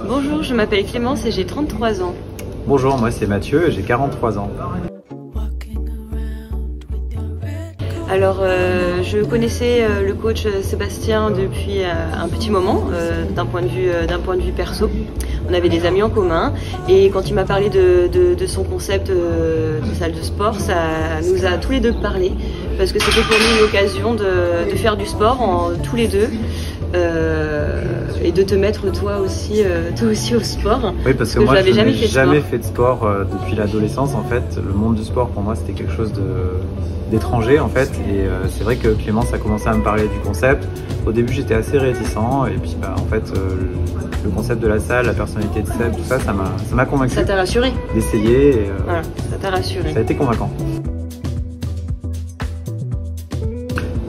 Bonjour, je m'appelle Clémence et j'ai 33 ans. Bonjour, moi c'est Mathieu et j'ai 43 ans. Alors, je connaissais le coach Sébastien depuis un petit moment, d'un point de vue perso. On avait des amis en commun et quand il m'a parlé de son concept de salle de sport, ça nous a tous les deux parlé parce que c'était pour nous une occasion de faire du sport tous les deux. Et de te mettre toi aussi au sport. Oui, parce que moi je n'ai jamais fait de sport depuis l'adolescence en fait. Le monde du sport pour moi c'était quelque chose d'étranger en fait. Et c'est vrai que Clémence a commencé à me parler du concept. Au début j'étais assez réticent et puis en fait le concept de la salle, la personnalité de Seb, tout ça, ça m'a convaincu. Ça t'a rassuré d'essayer. Voilà, ça t'a rassuré. Ça a été convaincant.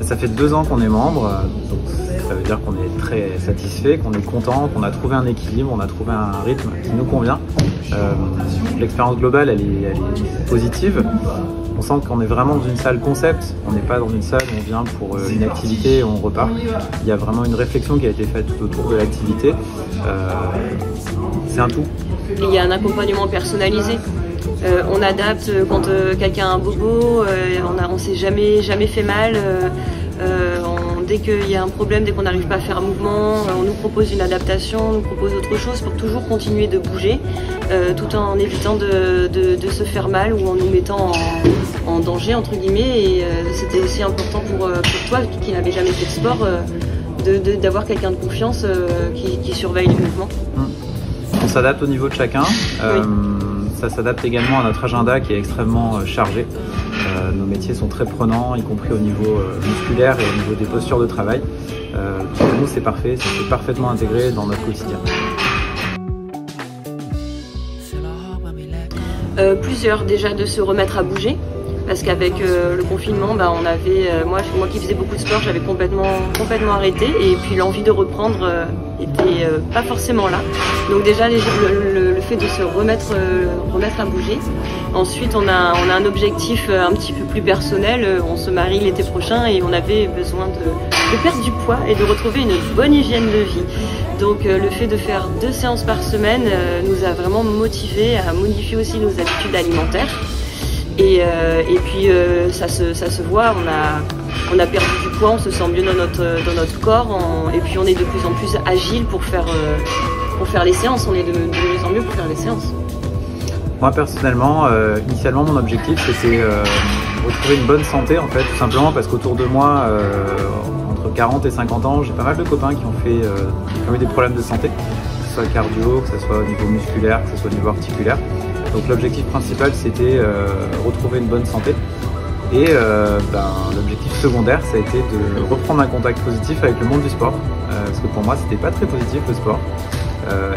Ça fait 2 ans qu'on est membre, donc ça veut dire qu'on est très satisfait, qu'on est content, qu'on a trouvé un équilibre, on a trouvé un rythme qui nous convient. L'expérience globale, elle est positive. On sent qu'on est vraiment dans une salle concept, on n'est pas dans une salle où on vient pour une activité et on repart. Il y a vraiment une réflexion qui a été faite tout autour de l'activité. C'est un tout. Et il y a un accompagnement personnalisé. On adapte quand quelqu'un a un bobo, on s'est jamais fait mal. Dès qu'il y a un problème, dès qu'on n'arrive pas à faire un mouvement, on nous propose une adaptation, on nous propose autre chose pour toujours continuer de bouger, tout en évitant de se faire mal ou en nous mettant en danger, entre guillemets. Et c'était aussi important pour toi, qui n'avais jamais fait de sport, d'avoir quelqu'un de confiance qui surveille les mouvements. On s'adapte au niveau de chacun. Oui. Ça s'adapte également à notre agenda qui est extrêmement chargé. Nos métiers sont très prenants, y compris au niveau musculaire et au niveau des postures de travail. Pour nous, c'est parfait, c'est parfaitement intégré dans notre quotidien. Plusieurs, déjà de se remettre à bouger. Parce qu'avec le confinement, on avait, moi qui faisais beaucoup de sport, j'avais complètement arrêté. Et puis l'envie de reprendre était pas forcément là. Donc déjà le fait de se remettre à bouger. Ensuite on a un objectif un petit peu plus personnel. On se marie l'été prochain et on avait besoin de perdre du poids et de retrouver une bonne hygiène de vie. Donc le fait de faire 2 séances par semaine nous a vraiment motivés à modifier aussi nos habitudes alimentaires. Et puis ça se voit, on a perdu du poids, on se sent mieux dans notre corps, et puis on est de plus en plus agile pour faire les séances, on est de mieux en mieux pour faire les séances. Moi personnellement, initialement mon objectif c'était retrouver une bonne santé en fait, tout simplement parce qu'autour de moi, entre 40 et 50 ans, j'ai pas mal de copains qui ont eu des problèmes de santé, que ce soit cardio, que ce soit au niveau musculaire, que ce soit au niveau articulaire. Donc l'objectif principal c'était retrouver une bonne santé et l'objectif secondaire ça a été de reprendre un contact positif avec le monde du sport parce que pour moi c'était pas très positif le sport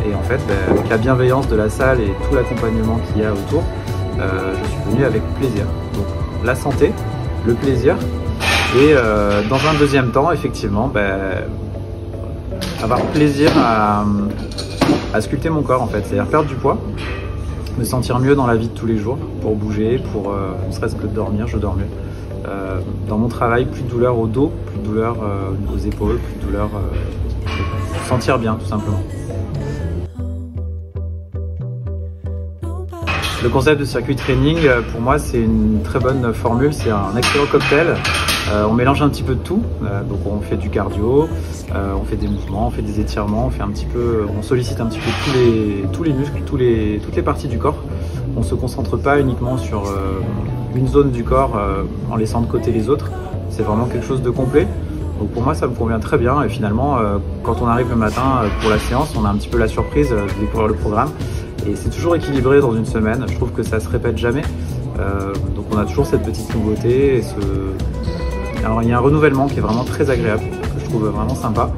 et en fait avec la bienveillance de la salle et tout l'accompagnement qu'il y a autour, je suis venu avec plaisir. Donc la santé, le plaisir et dans un deuxième temps effectivement avoir plaisir à sculpter mon corps en fait, c'est-à-dire perdre du poids, me sentir mieux dans la vie de tous les jours, pour bouger, pour ne serait-ce que dormir, je dors mieux. Dans mon travail, plus de douleur au dos, plus de douleur aux épaules, plus de douleur, sentir bien tout simplement. Le concept de circuit training, pour moi, c'est une très bonne formule, c'est un excellent cocktail. On mélange un petit peu de tout, donc on fait du cardio, on fait des mouvements, on fait des étirements, on sollicite un petit peu tous les muscles, toutes les parties du corps. On ne se concentre pas uniquement sur une zone du corps en laissant de côté les autres. C'est vraiment quelque chose de complet. Donc pour moi ça me convient très bien et finalement quand on arrive le matin pour la séance, on a un petit peu la surprise de découvrir le programme. Et c'est toujours équilibré dans une semaine, je trouve que ça se répète jamais. Donc on a toujours cette petite nouveauté. Alors il y a un renouvellement qui est vraiment très agréable, que je trouve vraiment sympa.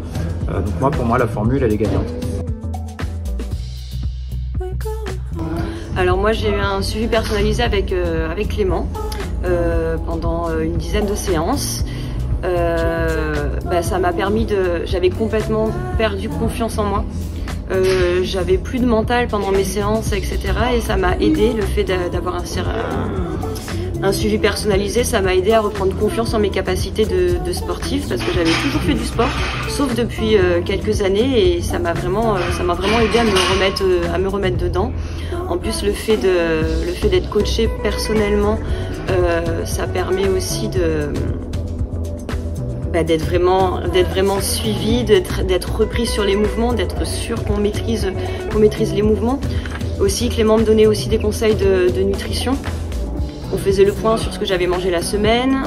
Donc pour moi la formule elle est gagnante. Alors moi j'ai eu un suivi personnalisé avec Clément pendant une dizaine de séances. Ça m'a permis j'avais complètement perdu confiance en moi. J'avais plus de mental pendant mes séances, etc. Et ça m'a aidé, le fait d'avoir un suivi personnalisé, ça m'a aidé à reprendre confiance en mes capacités de sportif parce que j'avais toujours fait du sport, sauf depuis quelques années, et ça m'a vraiment aidé à me remettre dedans. En plus, le fait d'être coachée personnellement, ça permet aussi d'être vraiment suivi, d'être repris sur les mouvements, d'être sûr qu'on maîtrise les mouvements. Aussi, Clément me donnait aussi des conseils de nutrition. On faisait le point sur ce que j'avais mangé la semaine,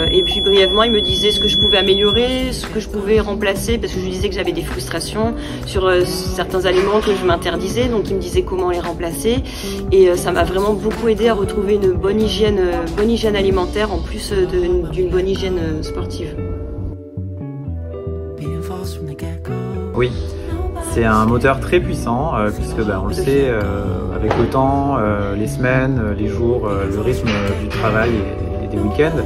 et puis brièvement il me disait ce que je pouvais améliorer, ce que je pouvais remplacer, parce que je lui disais que j'avais des frustrations sur certains aliments que je m'interdisais, donc il me disait comment les remplacer, et ça m'a vraiment beaucoup aidé à retrouver une bonne hygiène alimentaire en plus d'une bonne hygiène sportive. Oui. C'est un moteur très puissant puisque on le sait, avec le temps, les semaines, les jours, le rythme du travail et des week-ends,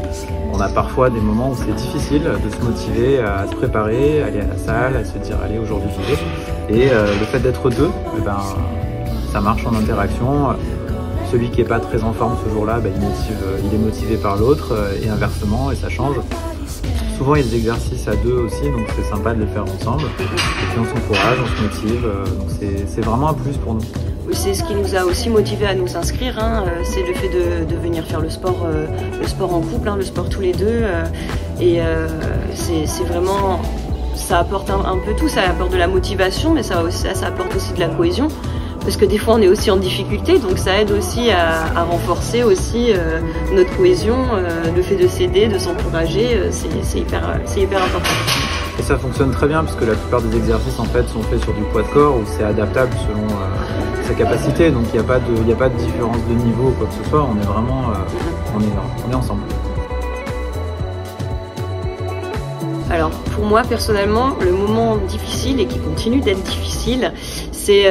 on a parfois des moments où c'est difficile de se motiver à se préparer, à aller à la salle, à se dire allez aujourd'hui j'y vais. Et le fait d'être deux, ça marche en interaction. Celui qui n'est pas très en forme ce jour-là, il est motivé par l'autre et inversement, et ça change. Souvent il y a des exercices à deux aussi, donc c'est sympa de les faire ensemble. Et puis on s'encourage, on se motive, donc c'est vraiment un plus pour nous. Oui, c'est ce qui nous a aussi motivés à nous inscrire, c'est le fait de venir faire le sport en couple, le sport tous les deux. C'est vraiment, ça apporte un peu tout, ça apporte de la motivation, mais ça apporte aussi de la cohésion. Parce que des fois on est aussi en difficulté, donc ça aide aussi à renforcer aussi notre cohésion, le fait de s'aider, de s'encourager, c'est hyper important. Et ça fonctionne très bien parce que la plupart des exercices en fait sont faits sur du poids de corps où c'est adaptable selon sa capacité, donc il n'y a pas de différence de niveau ou quoi que ce soit, on est vraiment on est ensemble. Alors pour moi personnellement, le moment difficile et qui continue d'être difficile, c'est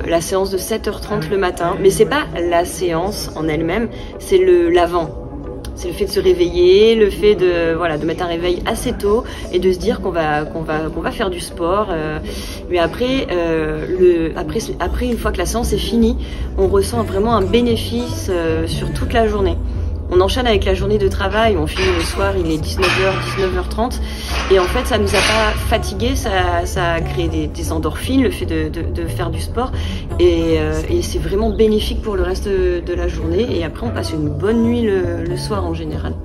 la séance de 7h30 le matin, mais c'est pas la séance en elle-même, c'est l'avant. C'est le fait de se réveiller, le fait de mettre un réveil assez tôt et de se dire qu'on va faire du sport. Mais après, une fois que la séance est finie, on ressent vraiment un bénéfice sur toute la journée. On enchaîne avec la journée de travail, on finit le soir, il est 19h30, et en fait ça nous a pas fatigués, ça a créé des endorphines, le fait de faire du sport, et c'est vraiment bénéfique pour le reste de la journée, et après on passe une bonne nuit le soir en général.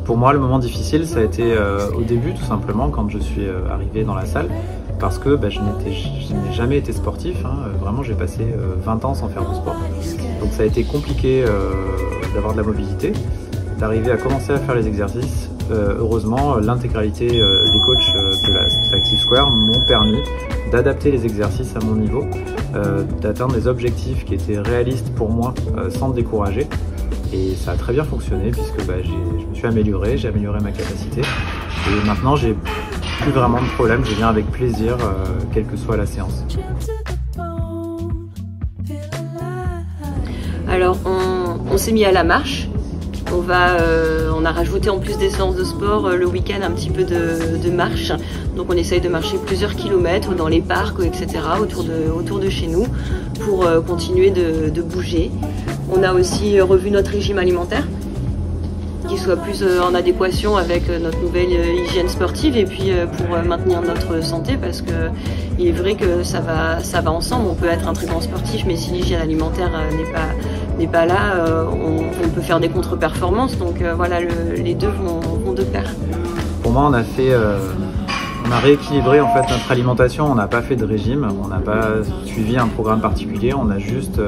Pour moi, le moment difficile, ça a été au début, tout simplement, quand je suis arrivé dans la salle, parce que je n'ai jamais été sportif, vraiment j'ai passé 20 ans sans faire de sport. Donc ça a été compliqué d'avoir de la mobilité, d'arriver à commencer à faire les exercices. Heureusement, l'intégralité des coachs de Active Square m'ont permis d'adapter les exercices à mon niveau, d'atteindre des objectifs qui étaient réalistes pour moi sans me décourager. Et ça a très bien fonctionné puisque je me suis amélioré, j'ai amélioré ma capacité. Et maintenant, j'ai plus vraiment de problème, je viens avec plaisir, quelle que soit la séance. Alors, on s'est mis à la marche. On a rajouté en plus des séances de sport le week-end un petit peu de marche. Donc on essaye de marcher plusieurs kilomètres dans les parcs, etc. autour de chez nous pour continuer de bouger. On a aussi revu notre régime alimentaire qui soit plus en adéquation avec notre nouvelle hygiène sportive et puis pour maintenir notre santé, parce que il est vrai que ça va ensemble. On peut être un très grand sportif, mais si l'hygiène alimentaire n'est pas là, on peut faire des contre-performances. Donc voilà, les deux vont de pair. Pour moi, on a rééquilibré en fait notre alimentation. On n'a pas fait de régime, on n'a pas suivi un programme particulier. On a juste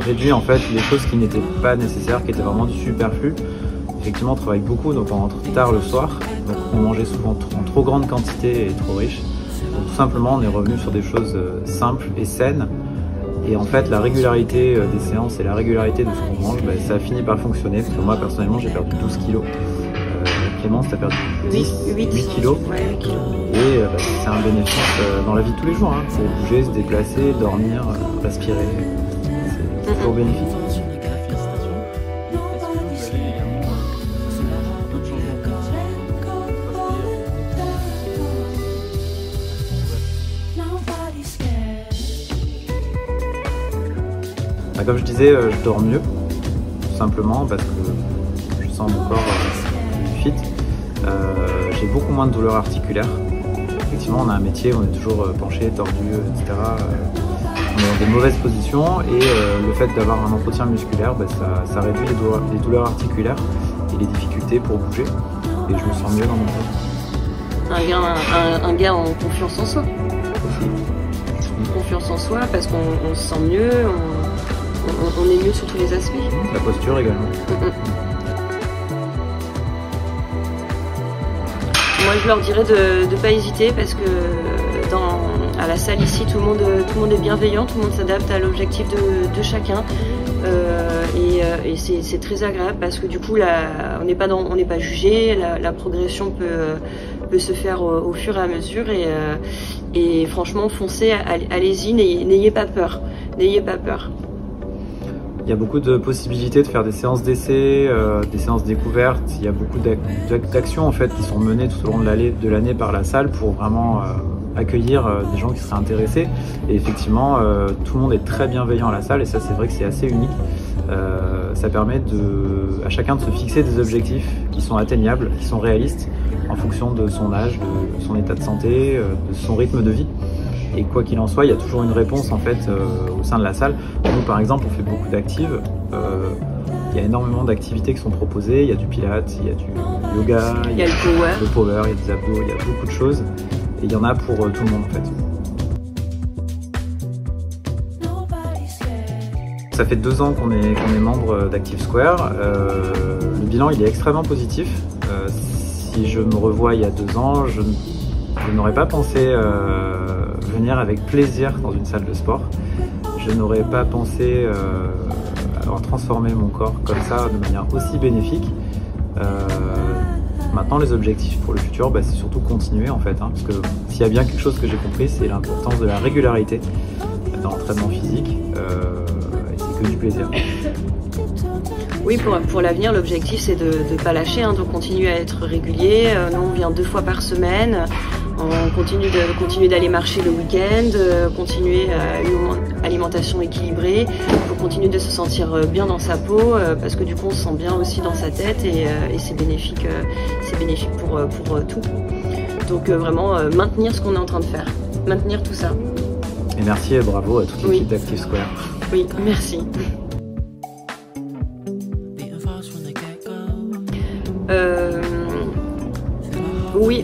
réduit en fait les choses qui n'étaient pas nécessaires, qui étaient vraiment du superflu. Effectivement, on travaille beaucoup, donc on rentre tard le soir, donc on mangeait souvent en trop grande quantité et trop riche. Donc tout simplement, on est revenu sur des choses simples et saines. Et en fait, la régularité des séances et la régularité de ce qu'on mange, ça a fini par fonctionner. Parce que moi, personnellement, j'ai perdu 12 kilos. Clémence, t'as perdu 8 kilos. Ouais, 8 kilos. Et c'est un bénéfice dans la vie de tous les jours. Pour bouger, se déplacer, dormir, respirer. C'est toujours bénéfique. Comme je disais, je dors mieux, tout simplement parce que je sens mon corps fit. J'ai beaucoup moins de douleurs articulaires, effectivement on a un métier, on est toujours penché, tordu, etc. On est dans des mauvaises positions et le fait d'avoir un entretien musculaire, ça réduit les douleurs articulaires et les difficultés pour bouger. Et je me sens mieux dans mon corps. Un gain en confiance en soi. Aussi. Confiance en soi parce qu'on se sent mieux, on est mieux sur tous les aspects. La posture également. Moi je leur dirais de ne pas hésiter parce que à la salle ici tout le monde est bienveillant, tout le monde s'adapte à l'objectif de chacun et c'est très agréable parce que du coup on n'est pas jugé, la progression peut se faire au fur et à mesure et franchement foncez, allez-y, n'ayez pas peur, n'ayez pas peur. Il y a beaucoup de possibilités de faire des séances d'essai, des séances découvertes. Il y a beaucoup d'actions en fait qui sont menées tout au long de l'année par la salle pour vraiment accueillir des gens qui seraient intéressés. Et effectivement, tout le monde est très bienveillant à la salle et ça c'est vrai que c'est assez unique. Ça permet à chacun de se fixer des objectifs qui sont atteignables, qui sont réalistes en fonction de son âge, de son état de santé, de son rythme de vie. Et quoi qu'il en soit, il y a toujours une réponse en fait au sein de la salle. Nous par exemple, on fait beaucoup d'actives. Il y a énormément d'activités qui sont proposées. Il y a du pilates, il y a du yoga, il y a le power, il y a des abdos, il y a beaucoup de choses. Et il y en a pour tout le monde en fait. Ça fait 2 ans qu'on est membre d'Active Square. Le bilan il est extrêmement positif. Si je me revois il y a 2 ans, je n'aurais pas pensé venir avec plaisir dans une salle de sport. Je n'aurais pas pensé avoir transformé mon corps comme ça de manière aussi bénéfique. Maintenant, les objectifs pour le futur, c'est surtout continuer en fait. Parce que s'il y a bien quelque chose que j'ai compris, c'est l'importance de la régularité dans l'entraînement physique. Et c'est que du plaisir. Oui, pour l'avenir, l'objectif c'est de ne pas lâcher, de continuer à être régulier. Nous, on vient 2 fois par semaine. On continue d'aller marcher le week-end, continuer une alimentation équilibrée pour continuer de se sentir bien dans sa peau parce que du coup on se sent bien aussi dans sa tête et c'est bénéfique pour tout. Donc vraiment maintenir ce qu'on est en train de faire, maintenir tout ça. Et merci et bravo à toute l'équipe d'Active Square. Oui, merci. Oui,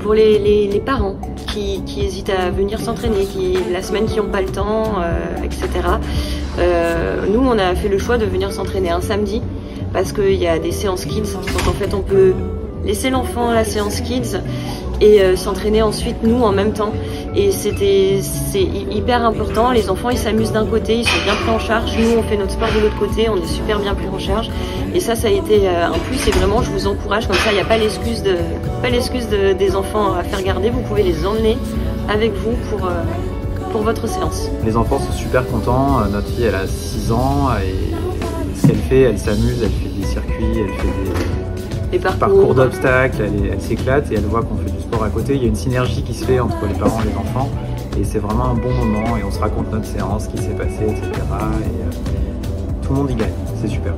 pour les parents qui hésitent à venir s'entraîner, la semaine qui n'ont pas le temps, etc. Nous, on a fait le choix de venir s'entraîner un samedi parce qu'il y a des séances kids. Donc en fait, on peut laisser l'enfant à la séance kids et s'entraîner ensuite nous en même temps. Et c'est hyper important. Les enfants ils s'amusent d'un côté, ils sont bien pris en charge. Nous on fait notre sport de l'autre côté, on est super bien pris en charge. Et ça a été un plus. Et vraiment je vous encourage comme ça. Il n'y a pas l'excuse des enfants à faire garder. Vous pouvez les emmener avec vous pour votre séance. Les enfants sont super contents. Notre fille elle a 6 ans et ce qu'elle fait, elle s'amuse, elle fait des circuits, elle fait des parcours d'obstacles, elle s'éclate et elle voit qu'on fait du sport à côté. Il y a une synergie qui se fait entre les parents et les enfants et c'est vraiment un bon moment et on se raconte notre séance, ce qui s'est passé, etc. Et tout le monde y gagne, c'est super.